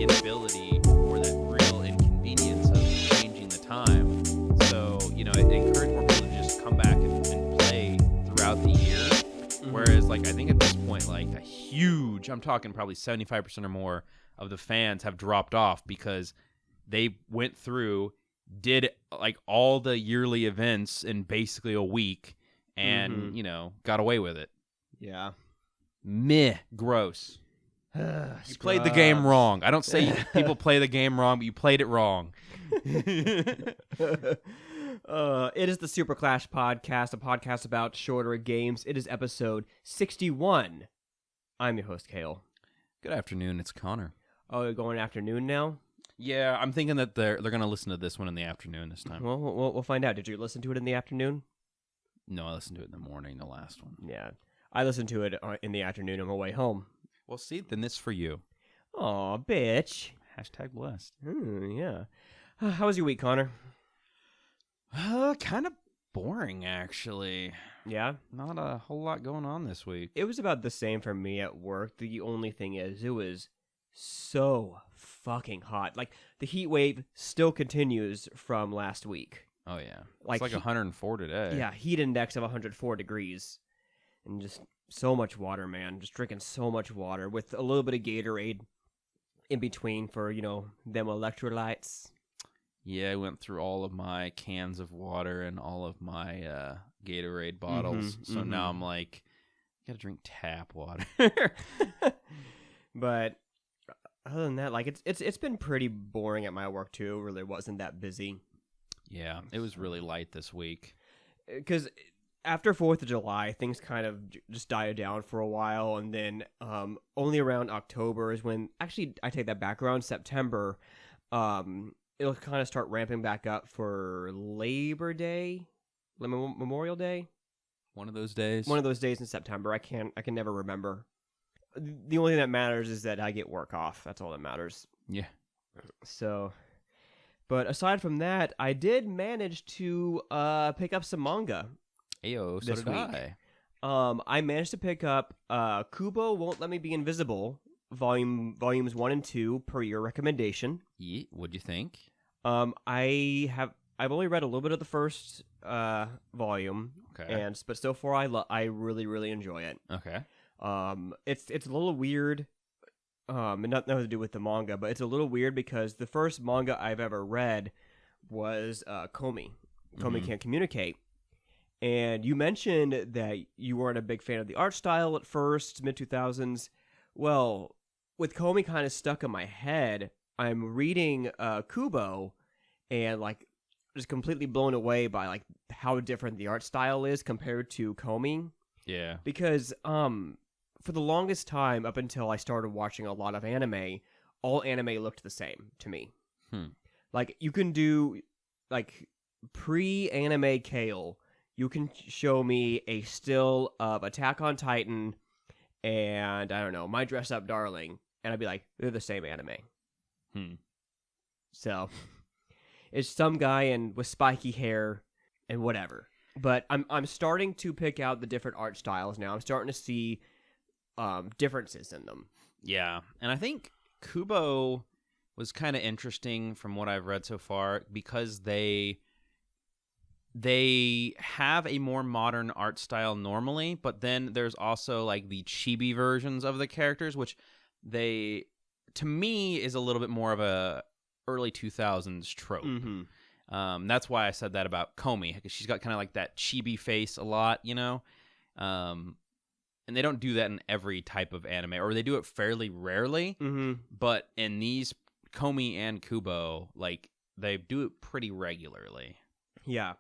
inability or that real inconvenience of changing the time. So, it encouraged more people to just come back and play throughout the year. Mm-hmm. Whereas, I think at this point, I'm talking probably 75% or more of the fans have dropped off because they went through, did all the yearly events in basically a week and, got away with it. Yeah. Meh. Gross. You played the game wrong. I don't say people play the game wrong, but you played it wrong. It is the SuperClash podcast, a podcast about shorter games. It is episode 61. I'm your host, Kale. Good afternoon. It's Connor. Oh, you're going afternoon now? Yeah, I'm thinking that they're going to listen to this one in the afternoon this time. Well, we'll find out. Did you listen to it in the afternoon? No, I listened to it in the morning, the last one. Yeah, I listened to it in the afternoon on my way home. Well, see, then this for you. Aw, bitch. Hashtag blessed. Yeah. How was your week, Connor? Kind of boring, actually. Yeah? Not a whole lot going on this week. It was about the same for me at work. The only thing is, it was so fucking hot. The heat wave still continues from last week. Oh, yeah. It's 104 today. Yeah, heat index of 104 degrees. And just so much water, man. Just drinking so much water with a little bit of Gatorade in between for, them electrolytes. Yeah, I went through all of my cans of water and all of my Gatorade bottles. So now I'm gotta drink tap water. But other than that, it's been pretty boring at my work too. It really wasn't that busy. Yeah, it was really light this week. Because after 4th of July, things kind of just died down for a while, and then only around October is when, actually, I take that back, around September, it'll kind of start ramping back up for Labor Day, Memorial Day. One of those days. One of those days in September. I can never remember. The only thing that matters is that I get work off. That's all that matters. Yeah. So, but aside from that, I did manage to pick up some manga. Ayo, so this did week. I managed to pick up Kubo Won't Let Me Be Invisible, volumes 1 and 2 per your recommendation. Yeah, what'd you think? I've only read a little bit of the first volume, okay, but so far I really, really enjoy it. Okay. It's a little weird, and nothing to do with the manga, but it's a little weird because the first manga I've ever read was Komi. Komi Can't Communicate. And you mentioned that you weren't a big fan of the art style at first, mid-2000s. Well, with Komi kind of stuck in my head, I'm reading Kubo and just completely blown away by how different the art style is compared to Komi. Yeah. Because for the longest time, up until I started watching a lot of anime, all anime looked the same to me. You can do pre-anime Kale. You can show me a still of Attack on Titan and, I don't know, My Dress Up Darling, and I'd be like, they're the same anime. So, it's some guy with spiky hair and whatever. But I'm starting to pick out the different art styles now. I'm starting to see differences in them. Yeah, and I think Kubo was kind of interesting from what I've read so far because they have a more modern art style normally, but then there's also the chibi versions of the characters, which to me is a little bit more of a early 2000s trope. That's why I said that about Komi, because she's got kind of that chibi face a lot, and they don't do that in every type of anime, or they do it fairly rarely. But in these Komi and Kubo, they do it pretty regularly. Yeah.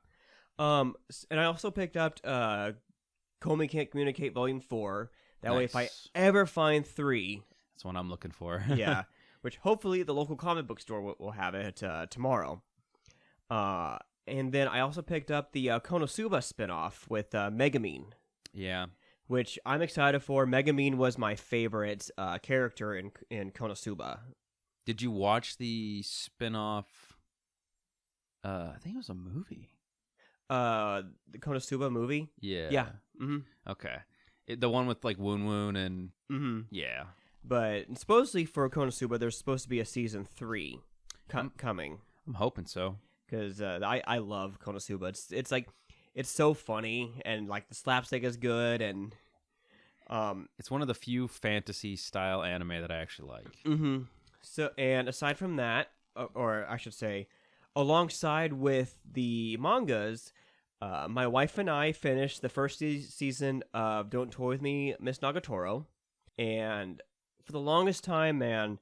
And I also picked up Komi Can't Communicate Volume 4. That way, if I ever find 3... That's what I'm looking for. Yeah, which hopefully the local comic book store will have it tomorrow. And then I also picked up the Konosuba spinoff with Megumin. Yeah. Which I'm excited for. Megumin was my favorite character in Konosuba. Did you watch the spinoff? I think it was a movie. The Konosuba movie? Yeah. Yeah. Mm-hmm. Okay. The one with Woon Woon and... Mm-hmm. Yeah. But supposedly for Konosuba, there's supposed to be a season 3 coming. I'm hoping so. Because I love Konosuba. It's like, it's so funny, and like the slapstick is good, and it's one of the few fantasy style anime that I actually like. Mm-hmm. So, and aside from that, or I should say, alongside with the mangas, my wife and I finished the first season of Don't Toy With Me, Miss Nagatoro, and for the longest time, man,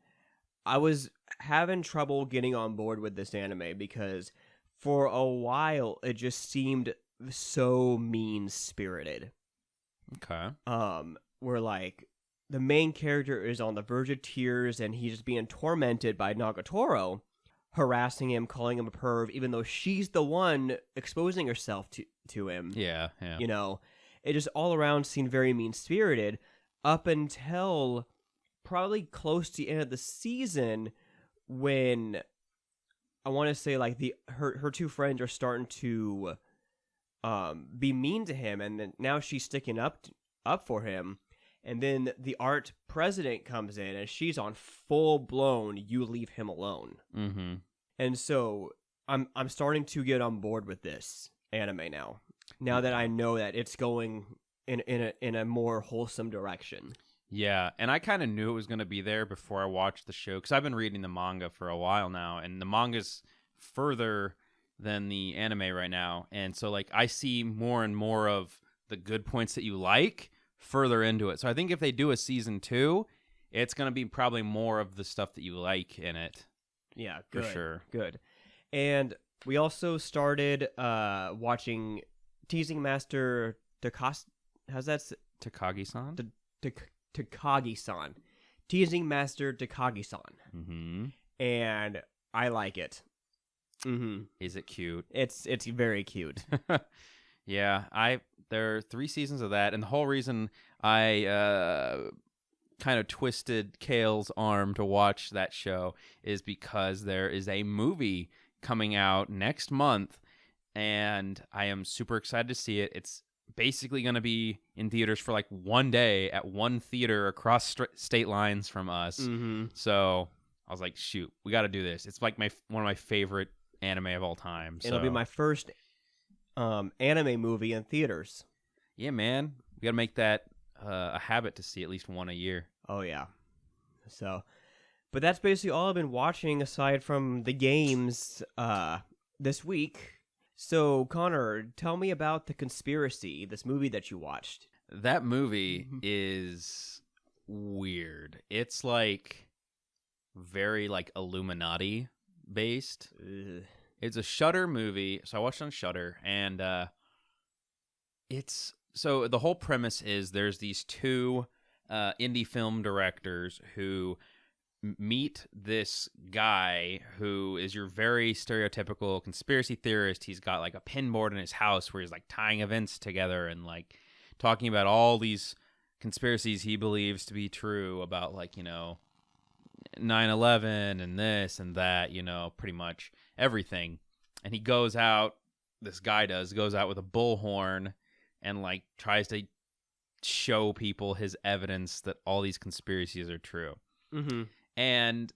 I was having trouble getting on board with this anime because for a while it just seemed so mean-spirited. Okay. Where like the main character is on the verge of tears and he's just being tormented by Nagatoro, harassing him, calling him a perv, even though she's the one exposing herself to him. Yeah. You know, it just all around seemed very mean-spirited up until probably close to the end of the season when I want to say like her two friends are starting to be mean to him, and then now she's sticking up for him, and then the art president comes in and she's on full blown "you leave him alone." Mm-hmm. And so I'm starting to get on board with this anime now that I know that it's going in a more wholesome direction. Yeah, and I kind of knew it was going to be there before I watched the show, because I've been reading the manga for a while now, and the manga's further than the anime right now, and so like I see more and more of the good points that you like further into it. So I think if they do a season 2, it's going to be probably more of the stuff that you like in it. Yeah, for good, sure. Good. And we also started watching Teasing Master how's that? Takagi-san? Takagi-san. Teasing Master Takagi-san. Mm-hmm. And I like it. Mm-hmm. Is it cute? It's very cute. Yeah, there are 3 seasons of that, and the whole reason I kind of twisted Kale's arm to watch that show is because there is a movie coming out next month, and I am super excited to see it. It's basically going to be in theaters for like one day at one theater across state lines from us. Mm-hmm. So I was like, shoot, we got to do this. It's like one of my favorite anime of all time. It'll be my first anime movie in theaters. Yeah, man. We got to make that a habit to see at least one a year. Oh, yeah. So, but that's basically all I've been watching aside from the games this week. So, Connor, tell me about The Conspiracy, this movie that you watched. That movie is weird. It's like very like Illuminati based. Ugh. It's a Shudder movie, so I watched it on Shudder, and so the whole premise is there's these 2 indie film directors who meet this guy who is your very stereotypical conspiracy theorist. He's got like a pinboard in his house where he's like tying events together and like talking about all these conspiracies he believes to be true about, like, 9/11 and this and that, pretty much everything. And he goes out, this guy goes out with a bullhorn and like tries to show people his evidence that all these conspiracies are true. Mm-hmm. And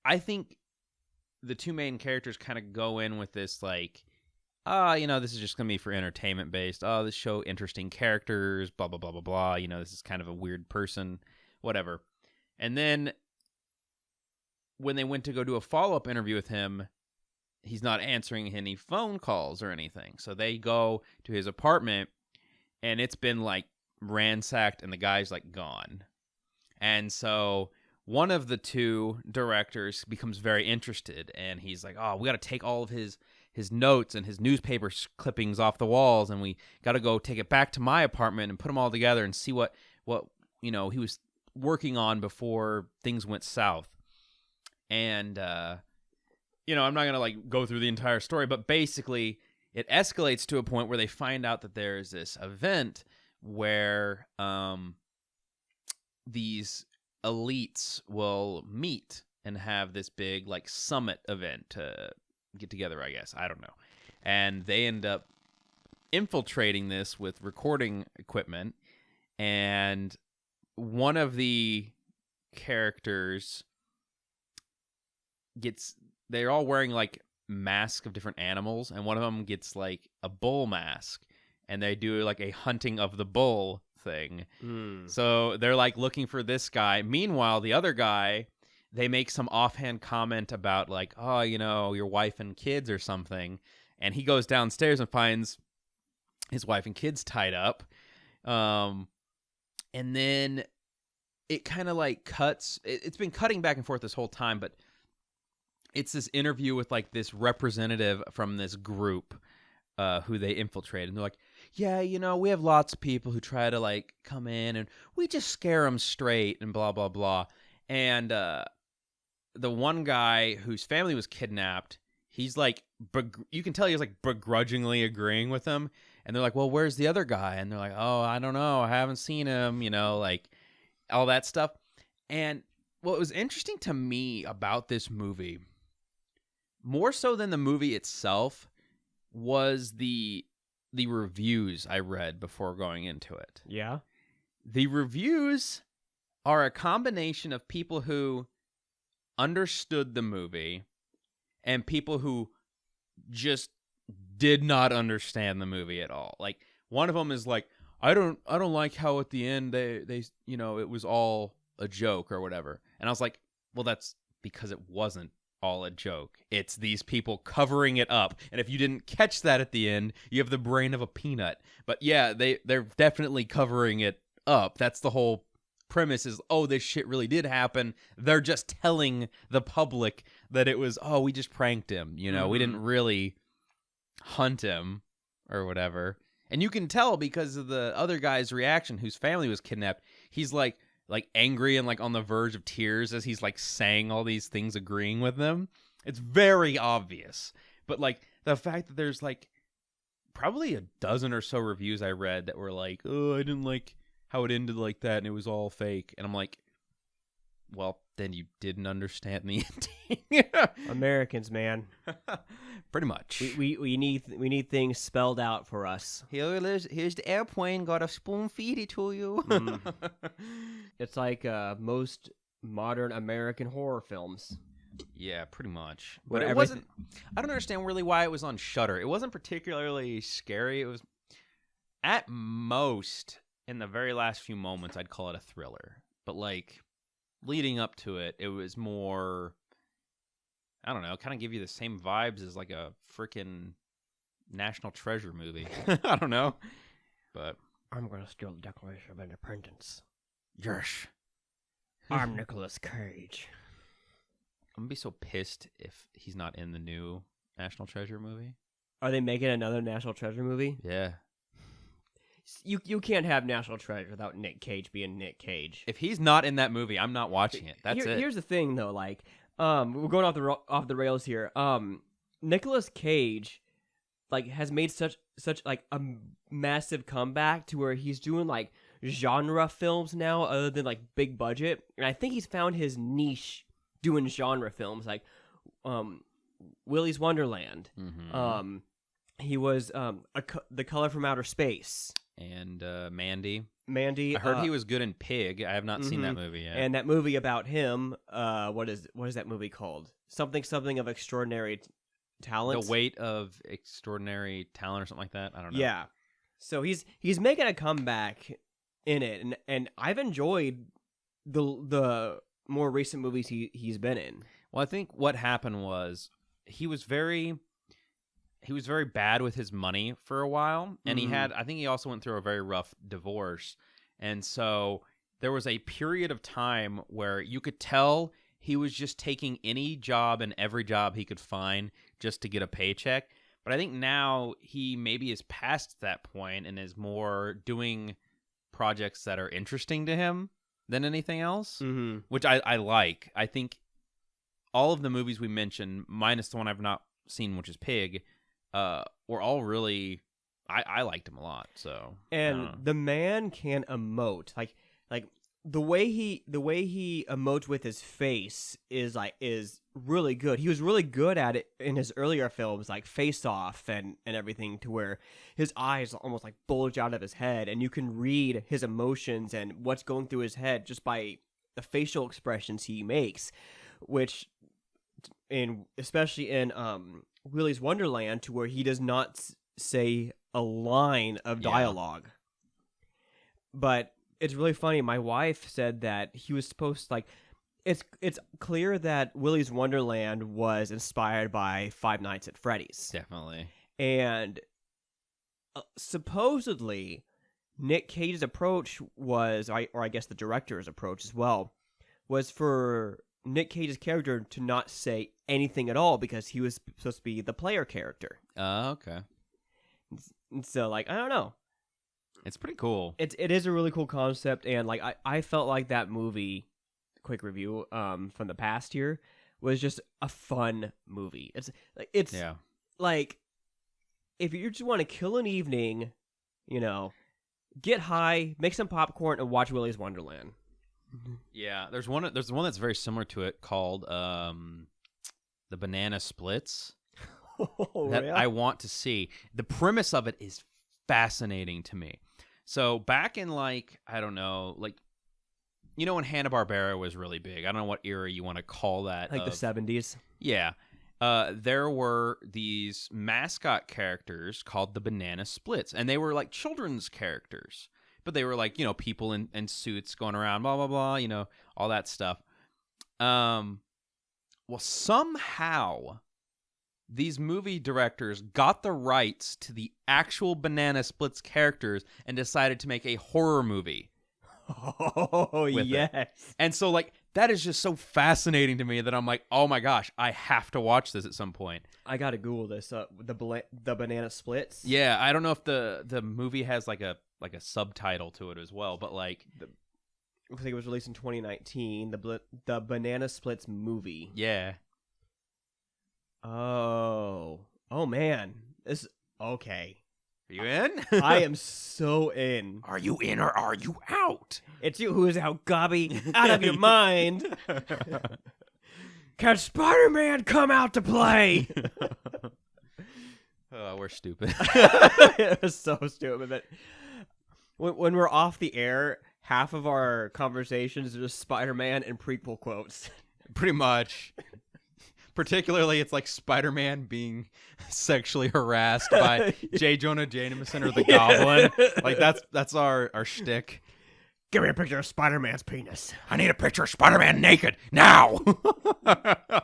I think the 2 main characters kind of go in with this like, this is just going to be for entertainment based. Oh, this show interesting characters, blah, blah, blah, blah, blah. This is kind of a weird person, whatever. And then when they went to go do a follow-up interview with him, he's not answering any phone calls or anything. So they go to his apartment, and it's been like ransacked, and the guy's like gone. And so one of the 2 directors becomes very interested, and he's like, oh, we got to take all of his notes and his newspaper clippings off the walls, and we got to go take it back to my apartment and put them all together and see what he was working on before things went south. And I'm not gonna like go through the entire story, but basically it escalates to a point where they find out that there's this event where these elites will meet and have this big like summit event to get together, I guess. I don't know. And they end up infiltrating this with recording equipment, and one of the characters they're all wearing like masks of different animals, and one of them gets like a bull mask, and they do like a hunting of the bull thing. So they're like looking for this guy. Meanwhile, the other guy, they make some offhand comment about like, oh, you know, your wife and kids or something, and he goes downstairs and finds his wife and kids tied up. And then it kind of like cuts. It's been cutting back and forth this whole time, but it's this interview with like this representative from this group who they infiltrated. And they're like, yeah, you know, we have lots of people who try to like come in and we just scare them straight and blah, blah, blah. And the one guy whose family was kidnapped, he's like, you can tell he's like begrudgingly agreeing with them. And they're like, well, where's the other guy? And they're like, oh, I don't know. I haven't seen him, you know, like all that stuff. And what was interesting to me about this movie, more so than the movie itself, was the reviews I read before going into it. Yeah. The reviews are a combination of people who understood the movie and people who just did not understand the movie at all. Like one of them is like, I don't like how at the end they you know, it was all a joke or whatever. And I was like, well, that's because it wasn't all a joke. It's these people covering it up. And if you didn't catch that at the end, you have the brain of a peanut. But yeah, they're definitely covering it up. That's the whole premise is, oh, this shit really did happen. They're just telling the public that it was, oh, we just pranked him. You know, we didn't really hunt him or whatever. And you can tell because of the other guy's reaction whose family was kidnapped. He's like angry and like on the verge of tears as he's like saying all these things, agreeing with them. It's very obvious. But like the fact that there's like probably a dozen or so reviews I read that were like, oh, I didn't like how it ended like that and it was all fake. And I'm like, well, then you didn't understand the ending. Americans, man. Pretty much. We need things spelled out for us. Here's the airplane. Got a spoon feed it to you. It's like most modern American horror films. Yeah, pretty much. But it wasn't. I don't understand really why it was on Shudder. It wasn't particularly scary. It was at most in the very last few moments I'd call it a thriller. But like leading up to it, it was more, I don't know, kind of give you the same vibes as like a freaking National Treasure movie. I don't know. But I'm going to steal the Declaration of Independence. Yes. I'm Nicolas Cage. I'm going to be so pissed if he's not in the new National Treasure movie. Are they making another National Treasure movie? Yeah. You can't have National Treasure without Nick Cage being Nick Cage. If he's not in that movie, I'm not watching it. That's it. Here's the thing, though. Like, we're going off the rails here. Nicolas Cage, like, has made such like a massive comeback to where he's doing like genre films now, other than like big budget. And I think he's found his niche doing genre films, like Willy's Wonderland. Mm-hmm. He was The Color from Outer Space. And Mandy. I heard he was good in Pig. I have not seen that movie yet. And that movie about him, what is that movie called? Something of Extraordinary Talent. The Weight of Extraordinary Talent or something like that. I don't know. Yeah. So he's making a comeback in it, and I've enjoyed the more recent movies he's been in. Well, I think what happened was he was very bad with his money for a while, and I think he also went through a very rough divorce. And so there was a period of time where you could tell he was just taking any job and every job he could find just to get a paycheck. But I think now he maybe is past that point and is more doing projects that are interesting to him than anything else, which I like. I think all of the movies we mentioned, minus the one I've not seen, which is Pig, were all really, I liked him a lot. So, and the man can emote like the way he emotes with his face is really good. He was really good at it in his earlier films, like Face Off and everything, to where his eyes almost like bulge out of his head, and you can read his emotions and what's going through his head just by the facial expressions he makes, which especially in Willy's Wonderland, to where he does not say a line of dialogue. But it's really funny. My wife said that he was supposed to, like, it's clear that Willy's Wonderland was inspired by Five Nights at Freddy's. Definitely. And supposedly Nick Cage's approach was, or I guess the director's approach as well, was for Nick Cage's character to not say anything at all because he was supposed to be the player character. Okay. And so, like, I don't know. It's pretty cool. It is a really cool concept, and like I felt like that movie, quick review from the past here, was just a fun movie. It's like if you just want to kill an evening, you know, get high, make some popcorn, and watch Willy's Wonderland. Yeah, there's one that's very similar to it called the Banana Splits. That really? I want to see. The premise of it is fascinating to me. So back in, like, I don't know, like, you know, when Hanna-Barbera was really big. I don't know what era you want to call that. Like the 70s. Yeah. There were these mascot characters called the Banana Splits, and they were like children's characters. But they were like, you know, people in suits going around, blah, blah, blah, you know, all that stuff. Well, somehow these movie directors got the rights to the actual Banana Splits characters and decided to make a horror movie. Oh, yes. It. And so, like, that is just so fascinating to me that I'm like, oh my gosh, I have to watch this at some point. I gotta Google this. The Banana Splits. Yeah, I don't know if the movie has like a subtitle to it as well, but like, looks like it was released in 2019. The Banana Splits movie. Yeah. Oh man, this okay. Are you in? I am so in. Are you in or are you out? It's you who is out, Gobby, out of your mind. Can Spider-Man come out to play? Oh, we're stupid. It was so stupid. But when we're off the air, half of our conversations are just Spider-Man and prequel quotes. Pretty much. Particularly, it's like Spider-Man being sexually harassed by J. Jonah Jameson or the Goblin. Like, that's our shtick. Give me a picture of Spider-Man's penis. I need a picture of Spider-Man naked now. The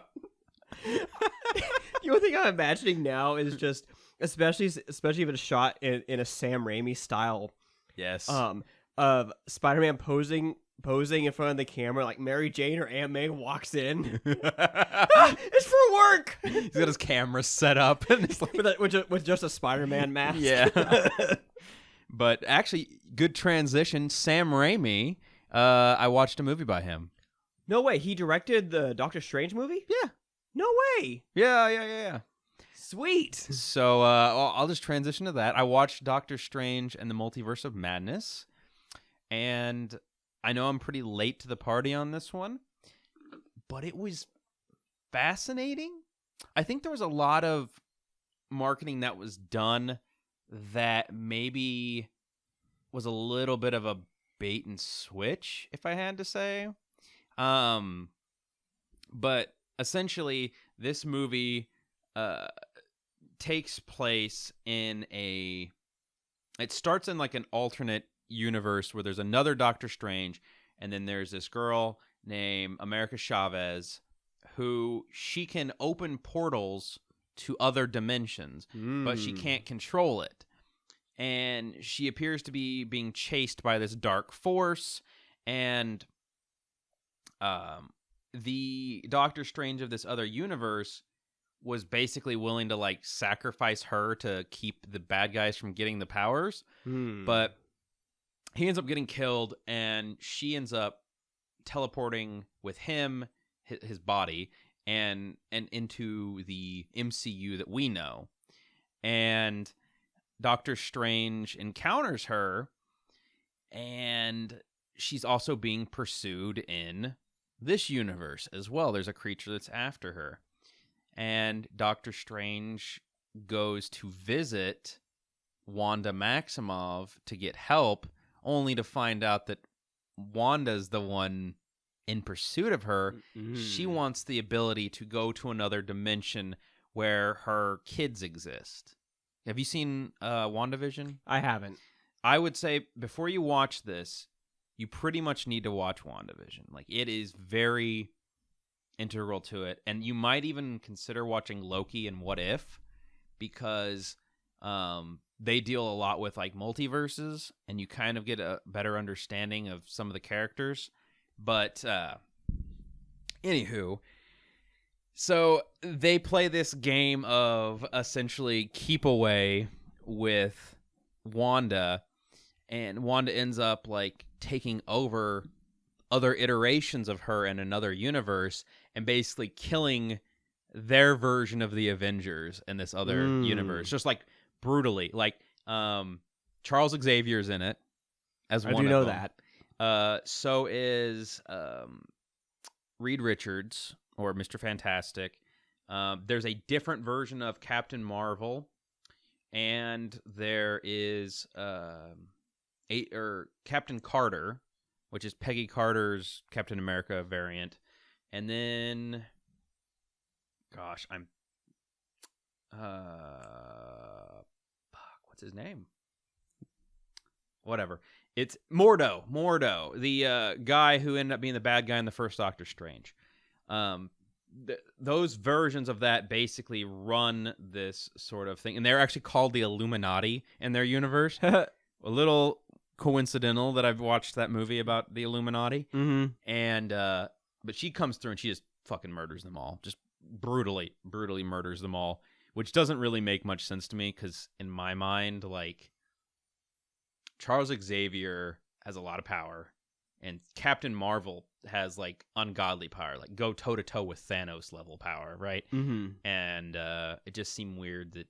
only thing I'm imagining now is just, especially if it's shot in a Sam Raimi style. Yes. Of Spider-Man posing in front of the camera, like Mary Jane or Aunt May walks in. It's for work. He's got his camera set up and it's like with just a Spider-Man mask. Yeah. But actually, good transition. Sam Raimi. I watched a movie by him. No way. He directed the Doctor Strange movie? Yeah. No way. Yeah. Sweet. So I'll just transition to that. I watched Doctor Strange and the Multiverse of Madness, and I know I'm pretty late to the party on this one, but it was fascinating. I think there was a lot of marketing that was done that maybe was a little bit of a bait and switch, if I had to say. But essentially, this movie takes place in it starts in like an alternate universe where there's another Doctor Strange, and then there's this girl named America Chavez who she can open portals to other dimensions, but she can't control it. And she appears to be being chased by this dark force, and the Doctor Strange of this other universe was basically willing to like sacrifice her to keep the bad guys from getting the powers. But he ends up getting killed, and she ends up teleporting with him, his body, and into the MCU that we know. And Doctor Strange encounters her, and she's also being pursued in this universe as well. There's a creature that's after her. And Doctor Strange goes to visit Wanda Maximoff to get help, only to find out that Wanda's the one in pursuit of her, she wants the ability to go to another dimension where her kids exist. Have you seen WandaVision? I haven't. I would say before you watch this, you pretty much need to watch WandaVision. Like, it is very integral to it. And you might even consider watching Loki and What If, because they deal a lot with like multiverses, and you kind of get a better understanding of some of the characters. But anywho, so they play this game of essentially keep away with Wanda, and Wanda ends up like taking over other iterations of her in another universe and basically killing their version of the Avengers in this other universe, just like brutally. Like Charles Xavier's in it as one. I do know that. So is Reed Richards, or Mr. Fantastic. There's a different version of Captain Marvel, and there is Captain Carter, which is Peggy Carter's Captain America variant. And then, gosh, what's his name? Whatever. It's Mordo, the guy who ended up being the bad guy in the first Doctor Strange. Those versions of that basically run this sort of thing, and they're actually called the Illuminati in their universe. A little coincidental that I've watched that movie about the Illuminati. And but she comes through and she just fucking murders them all, just brutally murders them all, which doesn't really make much sense to me, because in my mind, like, Charles Xavier has a lot of power, and Captain Marvel has like ungodly power, like go toe to toe with Thanos level power, right? And it just seemed weird that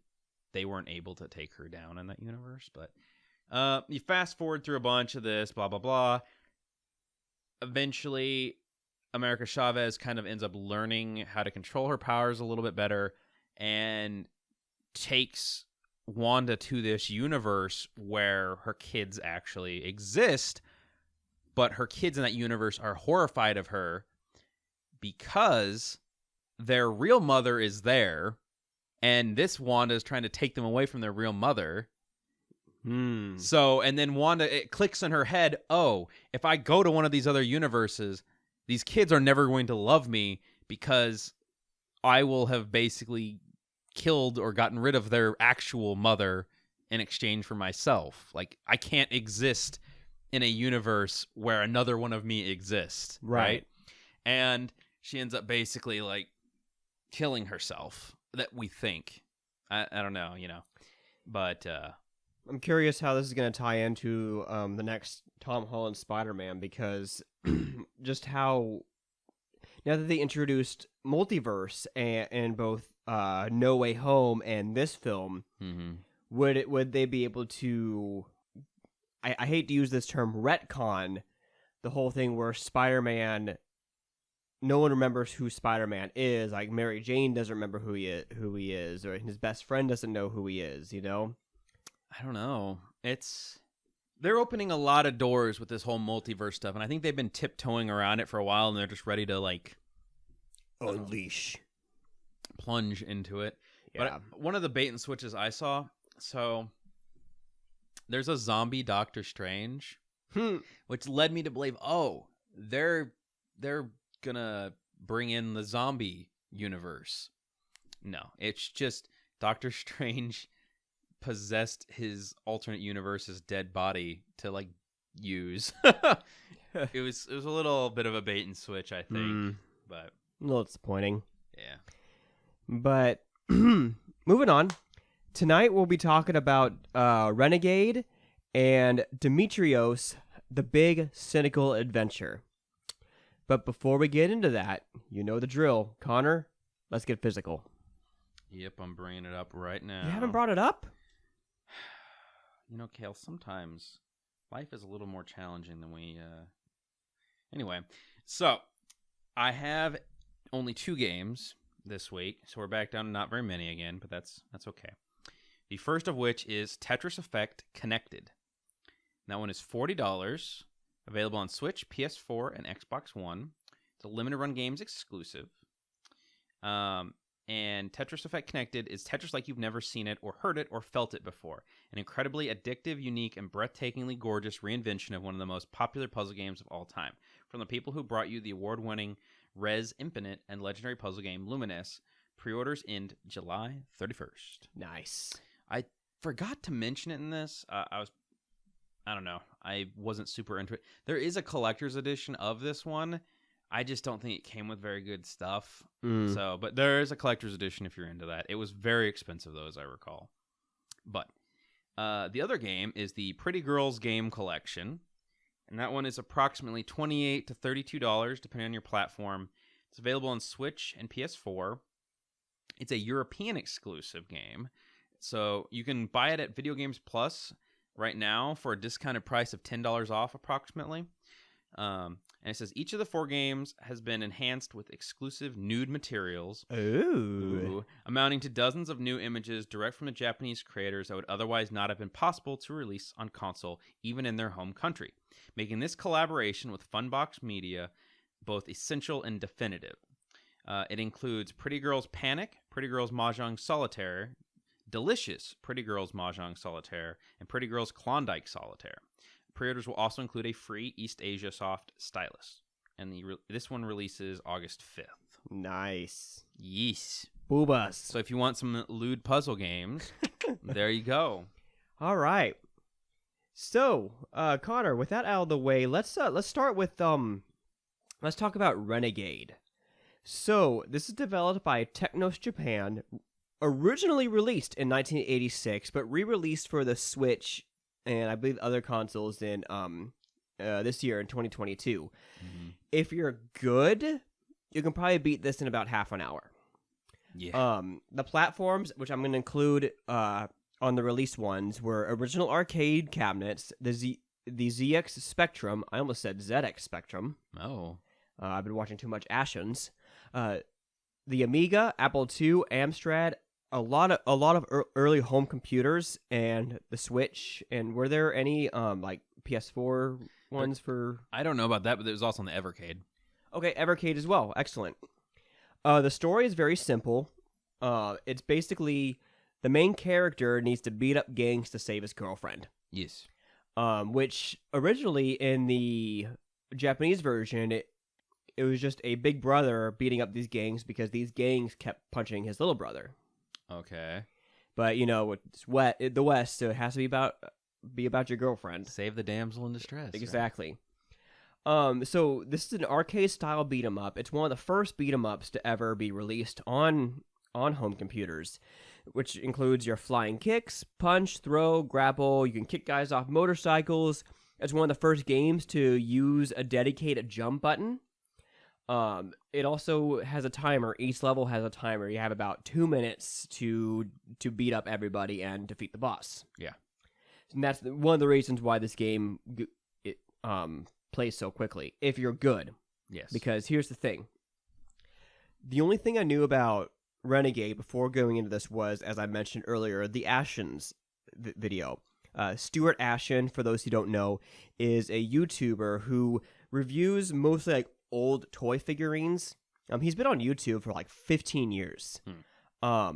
they weren't able to take her down in that universe. But you fast forward through a bunch of this, blah blah blah. Eventually, America Chavez kind of ends up learning how to control her powers a little bit better, and takes Wanda to this universe where her kids actually exist, but her kids in that universe are horrified of her because their real mother is there, and this Wanda is trying to take them away from their real mother. So, and then Wanda, it clicks in her head, oh, if I go to one of these other universes, these kids are never going to love me because I will have basically killed or gotten rid of their actual mother in exchange for myself. Like, I can't exist in a universe where another one of me exists, right? And she ends up basically like killing herself, that we think. I don't know, but I'm curious how this is going to tie into the next Tom Holland Spider-Man, because just how, now that they introduced multiverse and both No Way Home and this film, would they be able to, I hate to use this term, retcon the whole thing where Spider-Man, no one remembers who Spider-Man is, like Mary Jane doesn't remember who he is, or his best friend doesn't know who he is, I don't know. They're opening a lot of doors with this whole multiverse stuff, and I think they've been tiptoeing around it for a while, and they're just ready to like unleash, plunge into it. Yeah. But one of the bait and switches I saw, so there's a zombie Doctor Strange, which led me to believe, oh, they're gonna bring in the zombie universe. No, it's just Doctor Strange possessed his alternate universe's dead body to like use. It was a little bit of a bait and switch, I think, but a little disappointing. Yeah. But moving on, tonight we'll be talking about Renegade and Dimitrios, the Big Cynical Adventure. But before we get into that, you know the drill. Connor, let's get physical. Yep, I'm bringing it up right now. You haven't brought it up? Kale, sometimes life is a little more challenging than we... Anyway, so I have only 2 games this week, so we're back down to not very many again, but that's okay. The first of which is Tetris Effect Connected. That one is $40, available on Switch, PS4, and Xbox One. It's a limited run games exclusive. And Tetris Effect Connected is Tetris like you've never seen it or heard it or felt it before. An incredibly addictive, unique, and breathtakingly gorgeous reinvention of one of the most popular puzzle games of all time. From the people who brought you the award-winning Res Infinite and legendary puzzle game Luminous, pre-orders end July 31st. Nice. I forgot to mention it in this. I don't know. I wasn't super into it. There is a collector's edition of this one. I just don't think it came with very good stuff. So, but there is a collector's edition if you're into that. It was very expensive, though, as I recall. But the other game is the Pretty Girls Game Collection. And that one is approximately $28 to $32, depending on your platform. It's available on Switch and PS4. It's a European exclusive game. So you can buy it at Video Games Plus right now for a discounted price of $10 off approximately. And it says each of the 4 games has been enhanced with exclusive nude materials. Ooh. Amounting to dozens of new images direct from the Japanese creators that would otherwise not have been possible to release on console, even in their home country, making this collaboration with Funbox Media both essential and definitive. It includes Pretty Girls Panic, Pretty Girls Mahjong Solitaire, Delicious Pretty Girls Mahjong Solitaire, and Pretty Girls Klondike Solitaire. Pre-orders will also include a free East Asia Soft stylus. And this one releases August 5th. Nice. Yes. Boobas. So if you want some lewd puzzle games, there you go. All right. So, Connor, with that out of the way, let's start with let's talk about Renegade. So, this is developed by Technos Japan, originally released in 1986, but re-released for the Switch and I believe other consoles in this year in 2022. Mm-hmm. If you're good, you can probably beat this in about half an hour. Yeah. The platforms, which I'm going to include on the release ones, were original arcade cabinets, the ZX Spectrum. I almost said ZX Spectrum. Oh. I've been watching too much Ashens. The Amiga, Apple II, Amstrad, a lot of early home computers, and the Switch. And were there any like PS4 ones for? I don't know about that, but it was also on the Evercade. Okay, Evercade as well. Excellent. The story is very simple. It's basically the main character needs to beat up gangs to save his girlfriend. Yes. Which originally in the Japanese version, it was just a big brother beating up these gangs because these gangs kept punching his little brother. Okay. But it's the West, so it has to be about your girlfriend. Save the damsel in distress. Exactly. Right? So this is an arcade style beat 'em up. It's one of the first beat 'em ups to ever be released on home computers, which includes your flying kicks, punch, throw, grapple. You can kick guys off motorcycles. It's one of the first games to use a dedicated jump button. It also has a timer. Each level has a timer. You have about 2 minutes to beat up everybody and defeat the boss. Yeah. And that's one of the reasons why this game plays so quickly, if you're good. Yes. Because here's the thing. The only thing I knew about Renegade before going into this was, as I mentioned earlier, the Ashens video. Stuart Ashen, for those who don't know, is a YouTuber who reviews mostly like old toy figurines. He's been on YouTube for like 15 years. But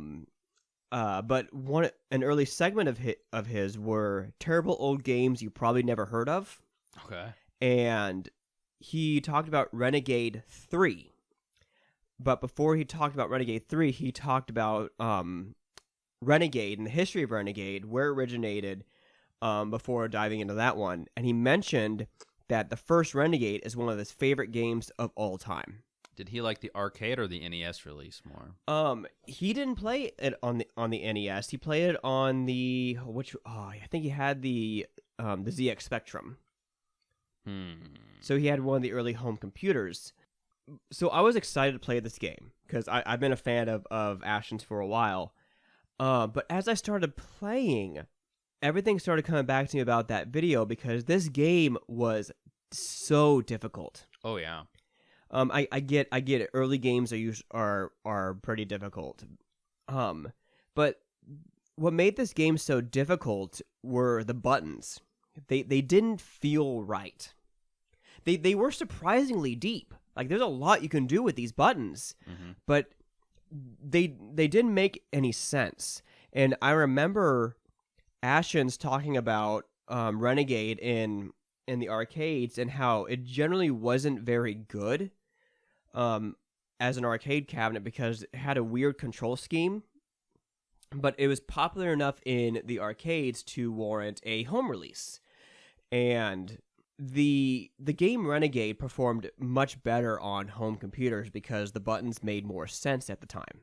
an early segment of his were terrible old games you probably never heard of. Okay. And he talked about Renegade 3. But before he talked about Renegade 3, he talked about Renegade and the history of Renegade, where it originated, before diving into that one. And he mentioned that the first Renegade is one of his favorite games of all time. Did he like the arcade or the NES release more? He didn't play it on the NES. He played it on the I think he had the ZX Spectrum. So he had one of the early home computers. So I was excited to play this game because I've been a fan of Ashens for a while. But as I started playing, everything started coming back to me about that video because this game was so difficult. Oh yeah. I get it. Early games are pretty difficult. But what made this game so difficult were the buttons. They didn't feel right. They were surprisingly deep, Like, there's a lot you can do with these buttons, but they didn't make any sense. And I remember Ashens talking about Renegade in the arcades and how it generally wasn't very good as an arcade cabinet because it had a weird control scheme, but it was popular enough in the arcades to warrant a home release. And the game Renegade performed much better on home computers because the buttons made more sense at the time.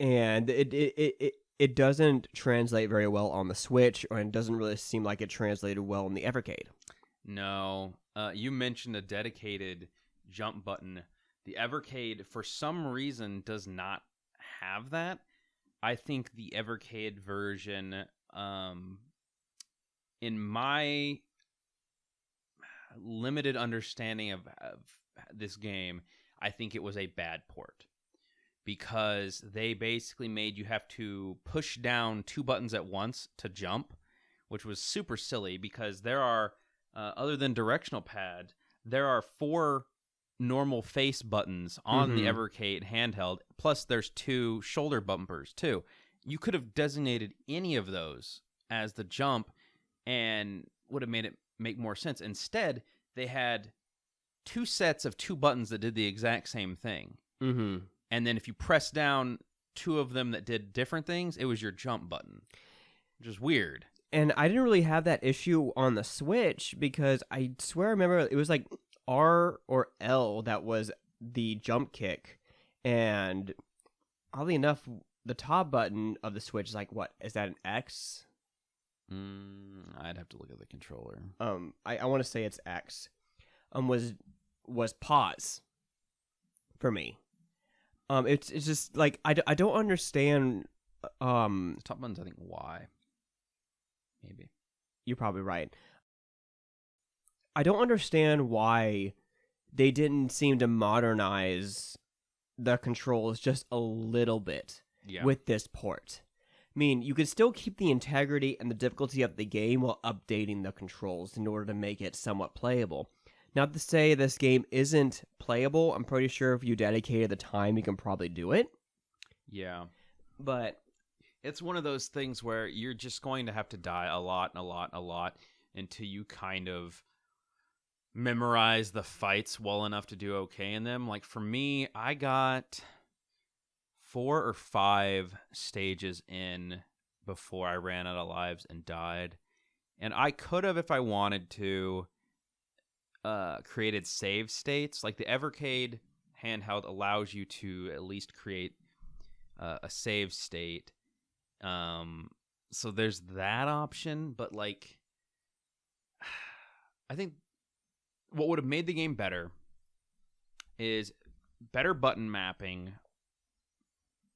And it doesn't translate very well on the Switch, or it doesn't really seem like it translated well in the Evercade. No. You mentioned a dedicated jump button. The Evercade, for some reason, does not have that. I think the Evercade version, in my limited understanding of this game, I think it was a bad port. Because they basically made you have to push down 2 buttons at once to jump, which was super silly because there are, other than directional pad, there are 4 normal face buttons on the Evercade handheld, plus there's 2 shoulder bumpers too. You could have designated any of those as the jump and would have made it make more sense. Instead, they had 2 sets of 2 buttons that did the exact same thing. And then if you press down 2 of them that did different things, it was your jump button, which is weird. And I didn't really have that issue on the Switch because I swear I remember it was like R or L that was the jump kick. And oddly enough, the top button of the Switch is like, what? Is that an X? I'd have to look at the controller. I want to say it's X. Was pause for me. It's just like I don't understand. The top button's I think Y. Maybe. You're probably right. I don't understand why they didn't seem to modernize the controls just a little bit with this port. I mean, you could still keep the integrity and the difficulty of the game while updating the controls in order to make it somewhat playable. Not to say this game isn't playable. I'm pretty sure if you dedicated the time, you can probably do it. Yeah. But it's one of those things where you're just going to have to die a lot until you kind of memorize the fights well enough to do okay in them. Like for me, I got 4 or 5 stages in before I ran out of lives and died. And I could have, if I wanted to, created save states. Like the Evercade handheld allows you to at least create a save state. So there's that option, but like I think what would have made the game better is better button mapping,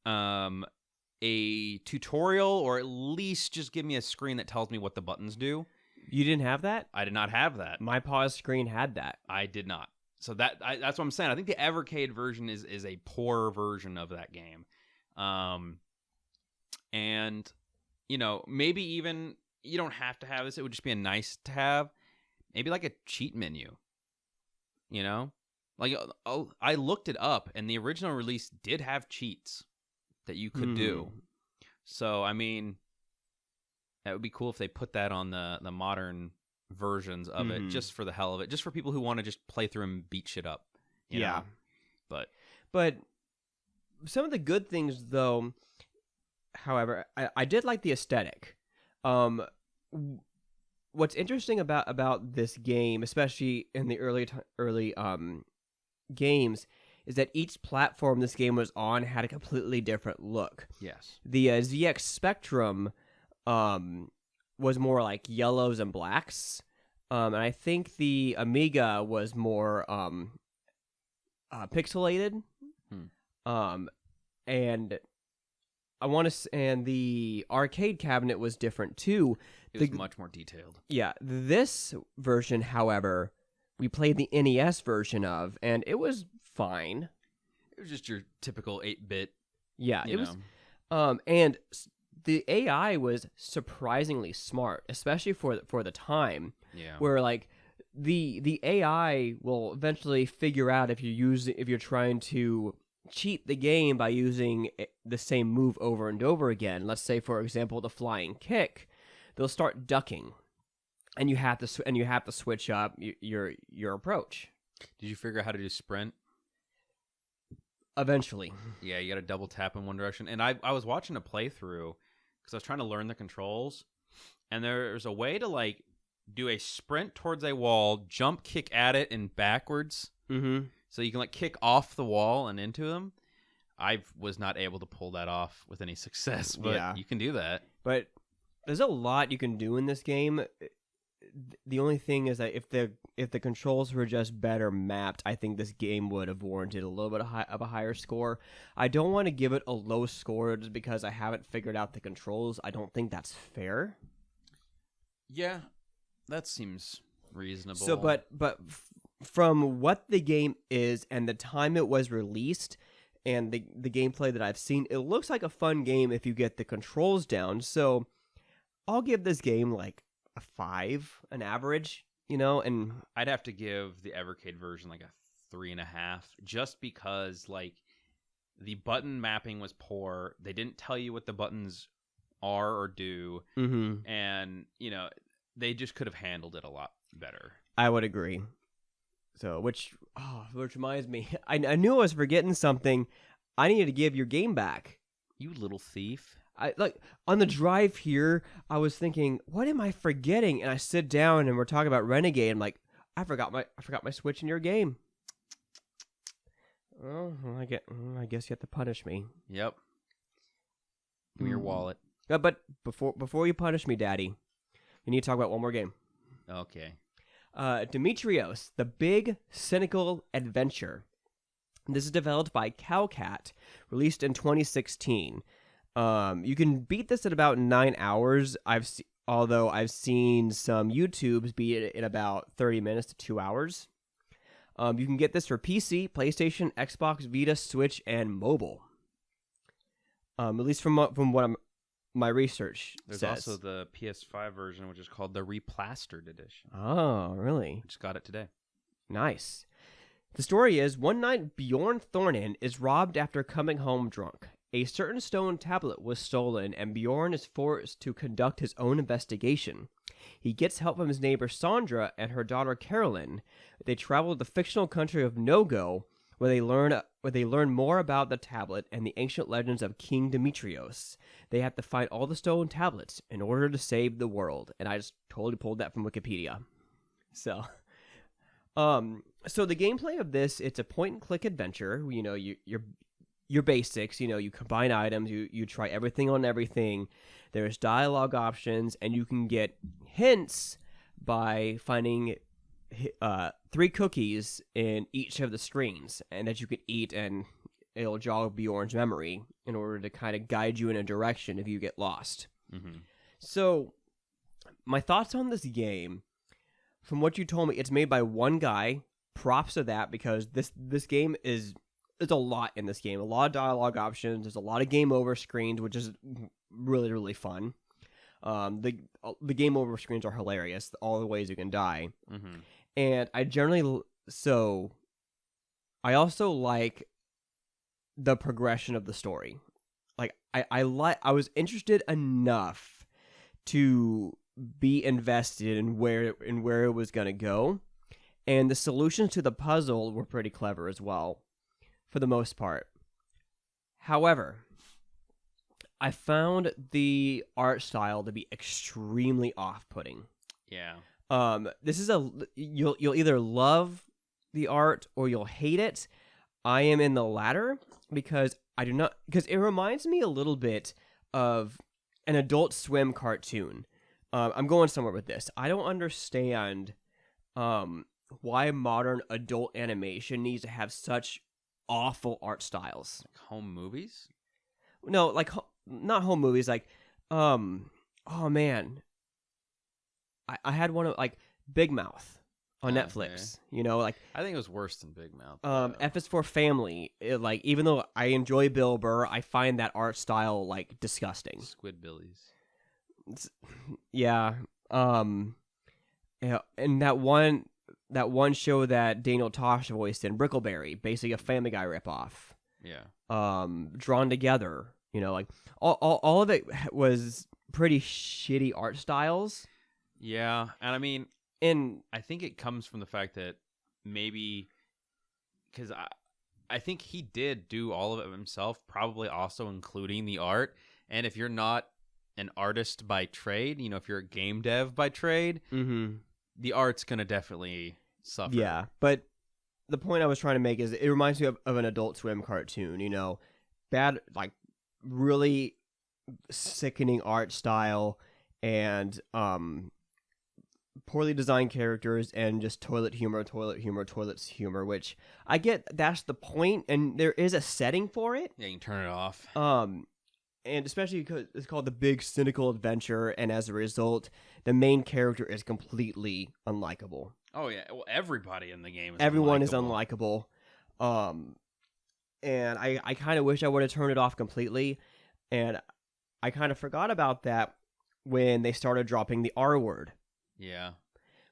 a tutorial, or at least just give me a screen that tells me what the buttons do. You didn't have that? I did not have that. My pause screen had that. I did not. So that's what I'm saying. I think the Evercade version is a poor version of that game. And, you know, maybe even you don't have to have this. It would just be a nice to have. Maybe like a cheat menu, you know? Like, I looked it up, and the original release did have cheats that you could do. So, I mean, that would be cool if they put that on the modern versions of it, just for the hell of it, just for people who want to just play through and beat shit up. You know? But some of the good things, though, however, I did like the aesthetic. What's interesting about this game, especially in the early games, is that each platform this game was on had a completely different look. Yes. The ZX Spectrum was more like yellows and blacks. And I think the Amiga was more pixelated. And I want to, and the arcade cabinet was different too. It was much more detailed. Yeah, this version, however, we played the NES version of, and it was fine. It was just your typical 8-bit. Yeah, it was. And the AI was surprisingly smart, especially for the time. Yeah. Where like the AI will eventually figure out if you're trying to cheat the game by using the same move over and over again. Let's say, for example, the flying kick. They'll start ducking, and you have to switch up your approach. Did you figure out how to do sprint? Eventually. Yeah, you got to double tap in one direction. And I was watching a playthrough because I was trying to learn the controls, and there's a way to like do a sprint towards a wall, jump kick at it, and backwards. Mm-hmm. So you can like kick off the wall and into them. I was not able to pull that off with any success, but you can do that. But there's a lot you can do in this game. The only thing is that if the controls were just better mapped, I think this game would have warranted a little bit of a higher score. I don't want to give it a low score just because I haven't figured out the controls. I don't think that's fair. Yeah, that seems reasonable. So, but from what the game is and the time it was released and the gameplay that I've seen, it looks like a fun game if you get the controls down. So I'll give this game like a 5, an average, and I'd have to give the Evercade version like a 3.5, just because like the button mapping was poor. They didn't tell you what the buttons are or do, and they just could have handled it a lot better. I would agree. So, which reminds me, I knew I was forgetting something. I needed to give your game back. You little thief. On the drive here, I was thinking, what am I forgetting? And I sit down and we're talking about Renegade. I'm like, I forgot my Switch in your game. Oh, I guess you have to punish me. Yep. Give me your wallet. But before you punish me, Daddy, we need to talk about one more game. Okay. Dimitrios, the BIG Cynical Adventure. This is developed by Calcat, released in 2016. You can beat this at about 9 hours. Although I've seen some YouTubes beat it in about 30 minutes to 2 hours. You can get this for PC, PlayStation, Xbox, Vita, Switch, and mobile. At least from what my research says. There's also the PS5 version, which is called the Replastered Edition. Oh, really? I just got it today. Nice. The story is, one night Bjorn Thornin is robbed after coming home drunk. A certain stone tablet was stolen, and Bjorn is forced to conduct his own investigation. He gets help from his neighbor Sandra and her daughter Carolyn. They travel to the fictional country of Nogo, where they learn more about the tablet and the ancient legends of King Dimitrios. They have to find all the stone tablets in order to save the world. And I just totally pulled that from Wikipedia. So the gameplay of this, it's a point-and-click adventure. Your basics, you combine items, you try everything on everything. There's dialogue options, and you can get hints by finding 3 cookies in each of the screens, and that you could eat, and it'll jog Bjorn's memory in order to kind of guide you in a direction if you get lost. Mm-hmm. So, my thoughts on this game, from what you told me, it's made by one guy. Props to that, because this game is... There's a lot in this game. A lot of dialogue options. There's a lot of game over screens, which is really, really fun. The game over screens are hilarious. All the ways you can die. Mm-hmm. And I also like the progression of the story. Like I was interested enough to be invested in where it was gonna go, and the solutions to the puzzle were pretty clever as well, for the most part. However, I found the art style to be extremely off-putting. Yeah. This is you'll either love the art or you'll hate it. I am in the latter because it reminds me a little bit of an Adult Swim cartoon. I'm going somewhere with this. I don't understand why modern adult animation needs to have such awful art styles. Like home movies? No, like not home movies. Like, oh man, I had one of like Big Mouth on Netflix. Okay. Like I think it was worse than Big Mouth. F is for Family. Even though I enjoy Bill Burr, I find that art style like disgusting. Squidbillies. Yeah. And that one that one show that Daniel Tosh voiced in, Brickleberry, basically a Family Guy ripoff. Yeah. Drawn together, like all of it was pretty shitty art styles. Yeah, and I mean, and I think it comes from the fact that maybe because I think he did do all of it himself, probably also including the art. And if you're not an artist by trade, if you're a game dev by trade, the art's gonna definitely suffer. Yeah, but the point I was trying to make is it reminds me of an Adult Swim cartoon. Bad, like really sickening art style and poorly designed characters and just toilet humor, which I get that's the point, and there is a setting for it. Yeah, you can turn it off. And especially because it's called the BIG Cynical Adventure, and as a result, the main character is completely unlikable. Oh yeah, well everybody in the game is Everyone is unlikable. And I kind of wish I would have turned it off completely, and I kind of forgot about that when they started dropping the R word. Yeah.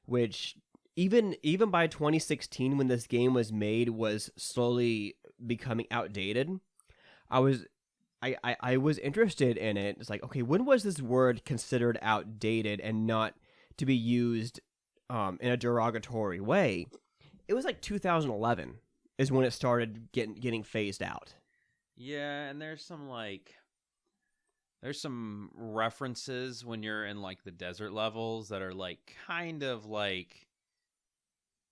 Which even by 2016, when this game was made, was slowly becoming outdated. I was interested in it. It's like, okay, when was this word considered outdated and not to be used in a derogatory way? It was like 2011 is when it started getting phased out. Yeah, and there's some references when you're in like the desert levels that are like kind of like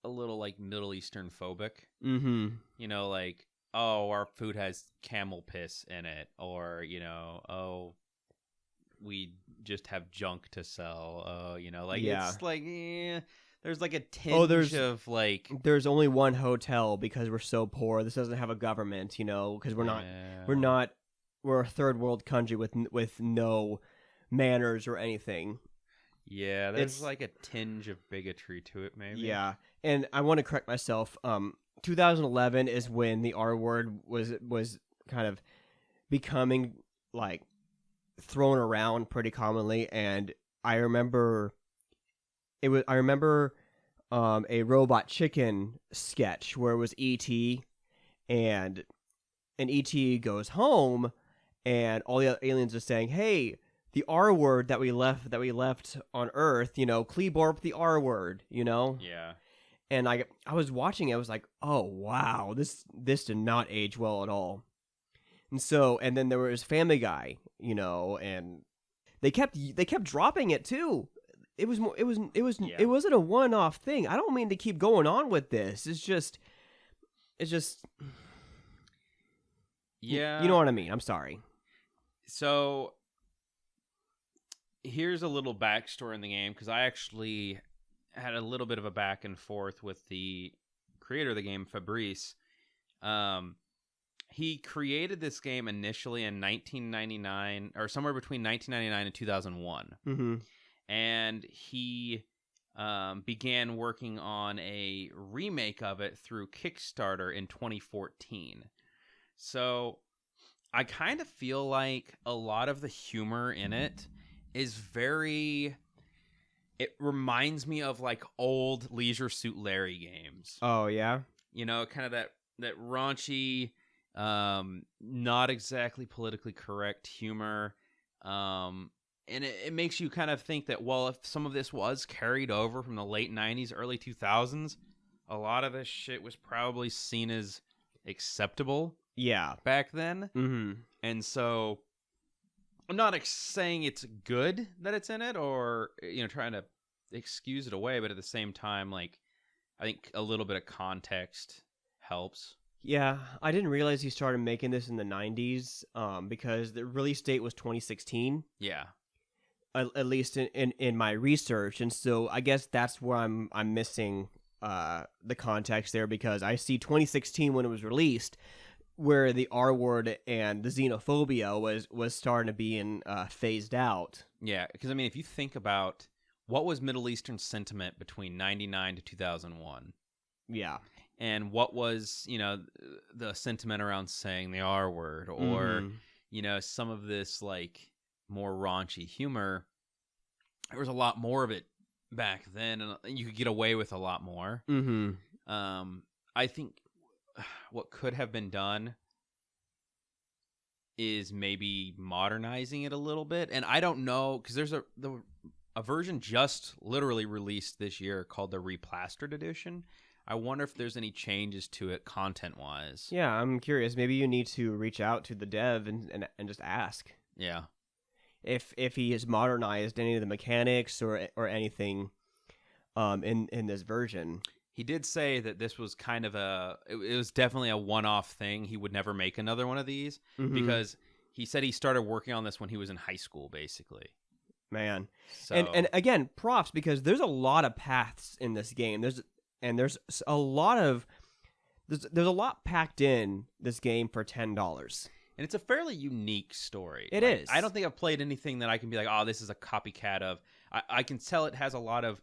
a little like Middle Eastern phobic. Like, oh, our food has camel piss in it, or oh, we just have junk to sell. It's like there's like a tinge of like there's only one hotel because we're so poor. This doesn't have a government, because we're a third world country with no manners or anything. Yeah, there's like a tinge of bigotry to it, maybe. Yeah, and I want to correct myself. 2011 is when the R word was kind of becoming like thrown around pretty commonly, and I remember a Robot Chicken sketch where it was E.T. and E.T. goes home, and all the other aliens are saying, "Hey, the R word that we left on Earth, Kleborp the R word, Yeah. And I was watching it, I was like, oh wow, this did not age well at all. And then there was Family Guy, and they kept dropping it too. It wasn't a one-off thing. I don't mean to keep going on with this. It's just yeah. You know what I mean? I'm sorry. So here's a little backstory in the game, because I actually had a little bit of a back and forth with the creator of the game, Fabrice. He created this game initially in 1999, or somewhere between 1999 and 2001. And he began working on a remake of it through Kickstarter in 2014. So I kind of feel like a lot of the humor in it is it reminds me of like old Leisure Suit Larry games. Oh yeah. Kind of that raunchy, not exactly politically correct humor. And it makes you kind of think that, well, if some of this was carried over from the late 90s, early 2000s, a lot of this shit was probably seen as acceptable. Yeah. Back then. And so I'm not saying it's good that it's in it, or trying to excuse it away, but at the same time, like, I think a little bit of context helps. Yeah, I didn't realize he started making this in the 90s, because the release date was 2016. Yeah, at least in my research, and so I guess that's where I'm missing the context there, because I see 2016 when it was released, where the R word and the xenophobia was starting to be phased out. Yeah, because I mean, if you think about what was Middle Eastern sentiment between 99 to 2001. Yeah. And what was, the sentiment around saying the R word, or, some of this like more raunchy humor, there was a lot more of it back then, and you could get away with a lot more. Mm-hmm. I think what could have been done is maybe modernizing it a little bit. And I don't know, because there's a version just literally released this year called the Replastered Edition. I wonder if there's any changes to it content-wise. Yeah, I'm curious. Maybe you need to reach out to the dev and just ask. Yeah. If he has modernized any of the mechanics or anything in this version. He did say that this was kind of it was definitely a one-off thing. He would never make another one of these because he said he started working on this when he was in high school, basically. Man. So, and again, props, because there's a lot of paths in this game. There's a lot packed in this game for $10. And it's a fairly unique story. It is. I don't think I've played anything that I can be like, oh, this is a copycat of. I can tell it has a lot of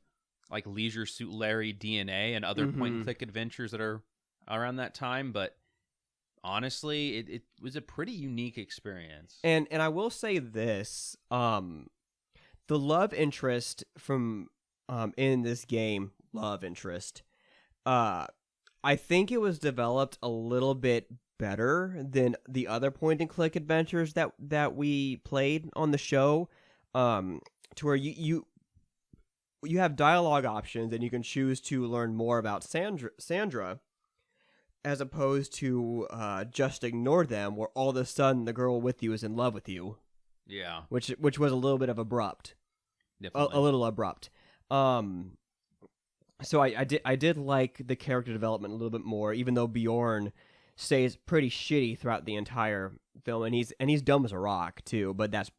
like Leisure Suit Larry DNA and other point-and-click adventures that are around that time, but honestly, it was a pretty unique experience. And I will say this, the love interest from in this game, I think it was developed a little bit better than the other point-and-click adventures that we played on the show, to where you have dialogue options and you can choose to learn more about Sandra, as opposed to just ignore them, where all of a sudden the girl with you is in love with you. Yeah, which was a little bit of abrupt, a little abrupt. So I did like the character development a little bit more, even though Bjorn stays pretty shitty throughout the entire film, and he's dumb as a rock too. But that's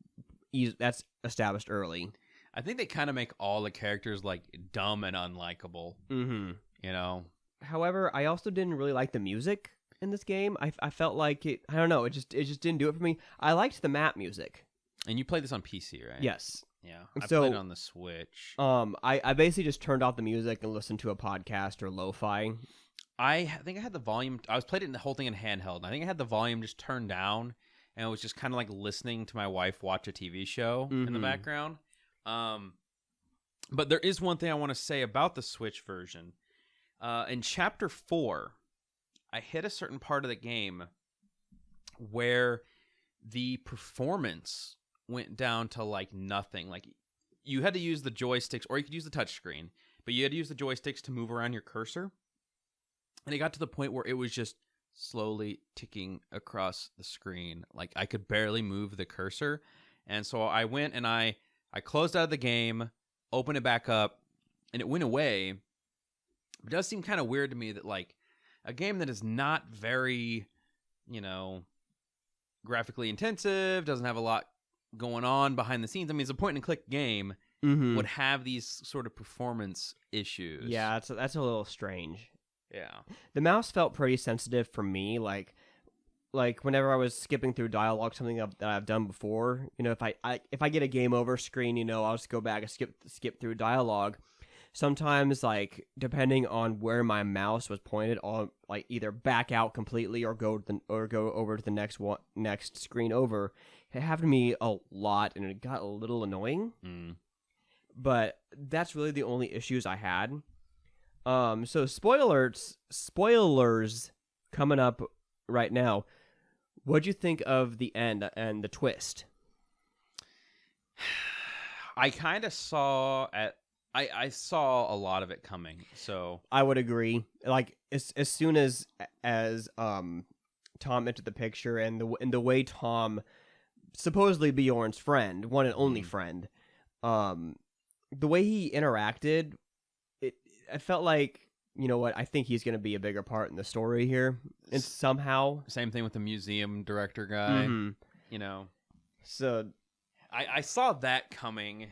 established early. I think they kind of make all the characters like dumb and unlikable. Mm-hmm. You know. However, I also didn't really like the music in this game. I felt like it. I don't know. It just didn't do it for me. I liked the map music. And you played this on PC, right? Yes. Yeah. I played it on the Switch. I basically just turned off the music and listened to a podcast or lo-fi. I think I had the volume. I was playing the whole thing in handheld. And I think I had the volume just turned down, and I was just kind of like listening to my wife watch a TV show in the background. But there is one thing I want to say about the Switch version. In Chapter 4, I hit a certain part of the game where the performance went down to like nothing. Like you had to use the joysticks, or you could use the touchscreen, but you had to use the joysticks to move around your cursor. And it got to the point where it was just slowly ticking across the screen. Like I could barely move the cursor. And so I went and I closed out of the game, opened it back up, and it went away. It does seem kind of weird to me that like a game that is not very, graphically intensive, doesn't have a lot going on behind the scenes. I mean, it's a point-and-click game, would have these sort of performance issues. Yeah, that's a little strange. Yeah. The mouse felt pretty sensitive for me, like whenever I was skipping through dialogue, something that I've done before, if I get a game over screen, I'll just go back and skip through dialogue. Sometimes, like, depending on where my mouse was pointed, I'll like either back out completely or go over to the next screen over. It happened to me a lot, and it got a little annoying. But that's really the only issues I had. So spoilers coming up right now. What'd you think of the end and the twist? I kind of saw I saw a lot of it coming, so I would agree. Like as soon as Tom entered the picture, and the way Tom, supposedly Bjorn's friend, one and only friend, the way he interacted, I felt like, you know what, I think he's going to be a bigger part in the story here, and somehow. Same thing with the museum director guy, So I saw that coming.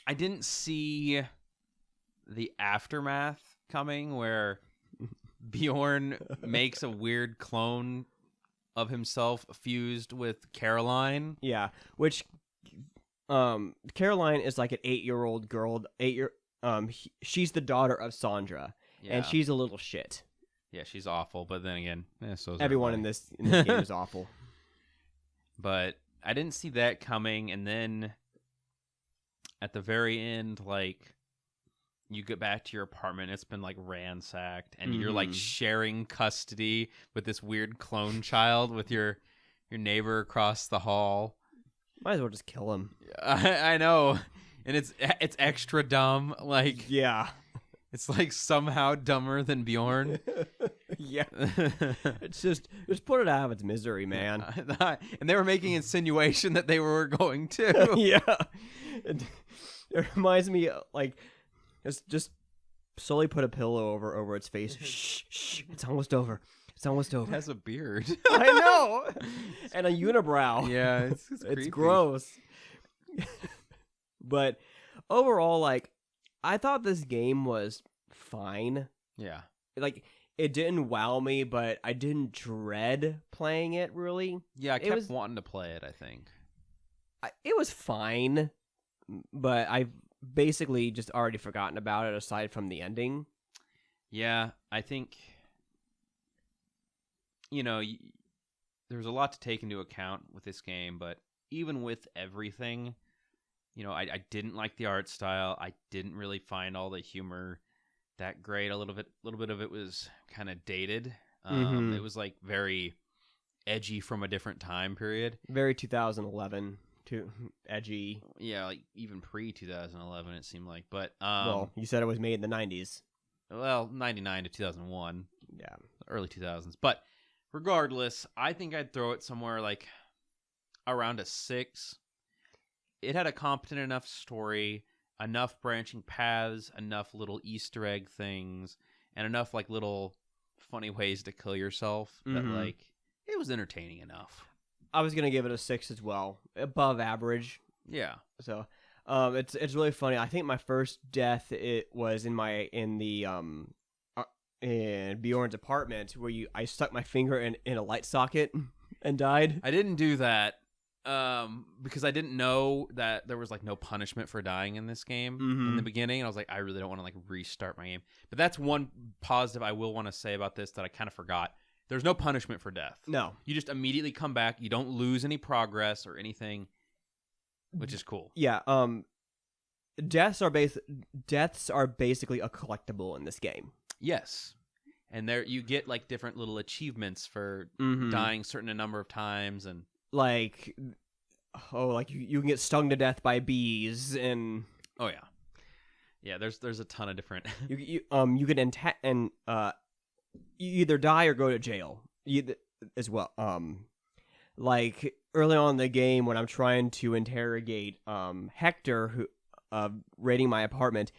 I didn't see the aftermath coming, where Bjorn makes a weird clone of himself fused with Caroline. Yeah, which Caroline is like an 8-year-old girl. She's the daughter of Sandra, and she's a little shit. Yeah, she's awful. But then again, so is everyone in this game is awful. But I didn't see that coming, and then at the very end, like, you get back to your apartment, it's been, like, ransacked, and you're, like, sharing custody with this weird clone child with your neighbor across the hall. Might as well just kill him. I know. And it's extra dumb. Like, yeah. It's, like, somehow dumber than Bjorn. Yeah. It's just put it out of its misery, man. And they were making insinuation that they were going to. Yeah. It reminds me, like, just slowly put a pillow over its face. Shh, it's almost over. It's almost over. It has a beard. I know. And a unibrow. Yeah, it's gross. But overall, like, I thought this game was fine. Yeah. Like, it didn't wow me, but I didn't dread playing it, really. Yeah, I kept wanting to play it, I think. It was fine, but I've basically just already forgotten about it aside from the ending. Yeah, I think, you know, there's a lot to take into account with this game, but even with everything, you know, I didn't like the art style. I didn't really find all the humor that great. A little bit of it was kind of dated. It was, like, very edgy from a different time period. Very 2011. Too edgy. Yeah, like, even pre-2011, it seemed like. But well, you said it was made in the 90s. Well, 99 to 2001. Yeah, early 2000s. But regardless, I think I'd throw it somewhere like around a 6. It had a competent enough story, enough branching paths, enough little Easter egg things, and enough, like, little funny ways to kill yourself that, like, it was entertaining enough. I was gonna give it a 6 as well, above average. Yeah. So, it's really funny. I think my first death was in Bjorn's apartment where I stuck my finger in a light socket and died. I didn't do that because I didn't know that there was, like, no punishment for dying in this game in the beginning. And I was like, I really don't want to, like, restart my game. But that's one positive I will want to say about this that I kind of forgot. There's no punishment for death. No. You just immediately come back. You don't lose any progress or anything, which is cool. Yeah. Deaths are basically a collectible in this game. Yes. And there you get, like, different little achievements for dying certain number of times, and like, you can get stung to death by bees, and yeah, there's a ton of different you can you either die or go to jail as well. Like, early on in the game when I'm trying to interrogate Hector, who raiding my apartment,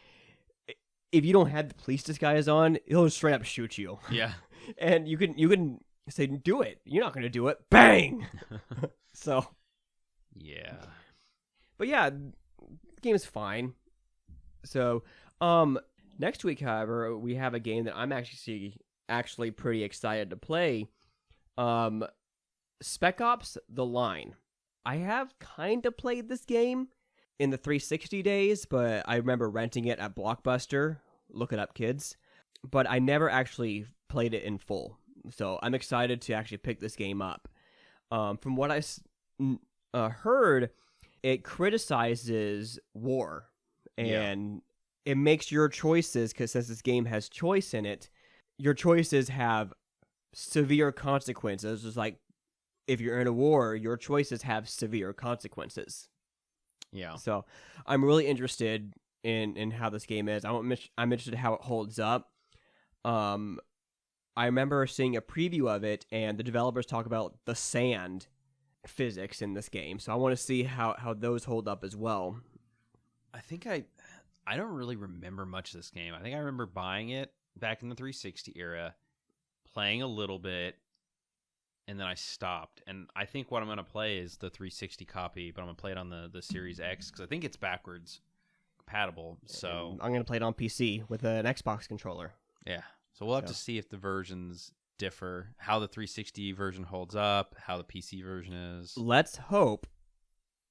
if you don't have the police disguise on, he'll just straight up shoot you. Yeah. And you can say, do it. You're not going to do it. Bang! So. Yeah. But yeah, the game is fine. So, next week, however, we have a game that I'm actually pretty excited to play. Spec Ops the Line. I have kind of played this game in the 360 days, but I remember renting it at Blockbuster. Look it up, kids. But I never actually played it in full. So I'm excited to actually pick this game up. From what I heard, it criticizes war. And it makes your choices, because since this game has choice in it, your choices have severe consequences. It's like, if you're in a war, your choices have severe consequences. Yeah. So I'm really interested in how this game is. I'm interested in how it holds up. I remember seeing a preview of it, and the developers talk about the sand physics in this game. So I want to see how those hold up as well. I think I don't really remember much of this game. I think I remember buying it back in the 360 era, playing a little bit, and then I stopped. And I think what I'm going to play is the 360 copy, but I'm going to play it on the Series X, because I think it's backwards compatible. So and I'm going to play it on PC with an Xbox controller. Yeah. So we'll have to see if the versions differ, how the 360 version holds up, how the PC version is. Let's hope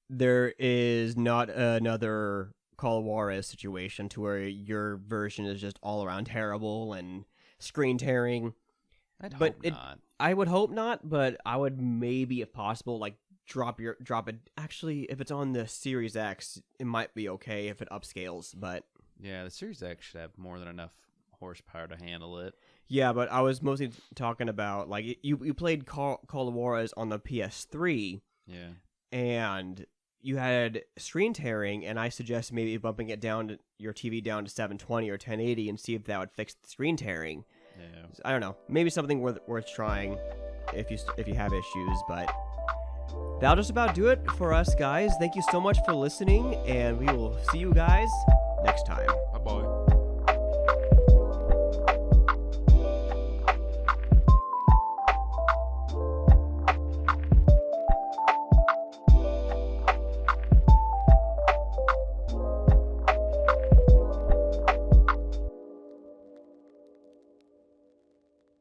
there is not another Call of Juarez situation to where your version is just all around terrible and screen tearing. I'd hope not. I would hope not, but I would maybe, if possible, like, drop it. Actually, if it's on the Series X, it might be okay if it upscales, but Yeah, the Series X should have more than enough horsepower to handle it. yeah, but I was mostly talking about like you played Call of Juarez on the PS3, Yeah. and you had screen tearing, and I suggest maybe bumping it down to your TV down to 720 or 1080 and see if that would fix the screen tearing. Yeah. I don't know, maybe something worth trying if you have issues, but that'll just about do it for us, guys. Thank you so much for listening, and we will see you guys next time.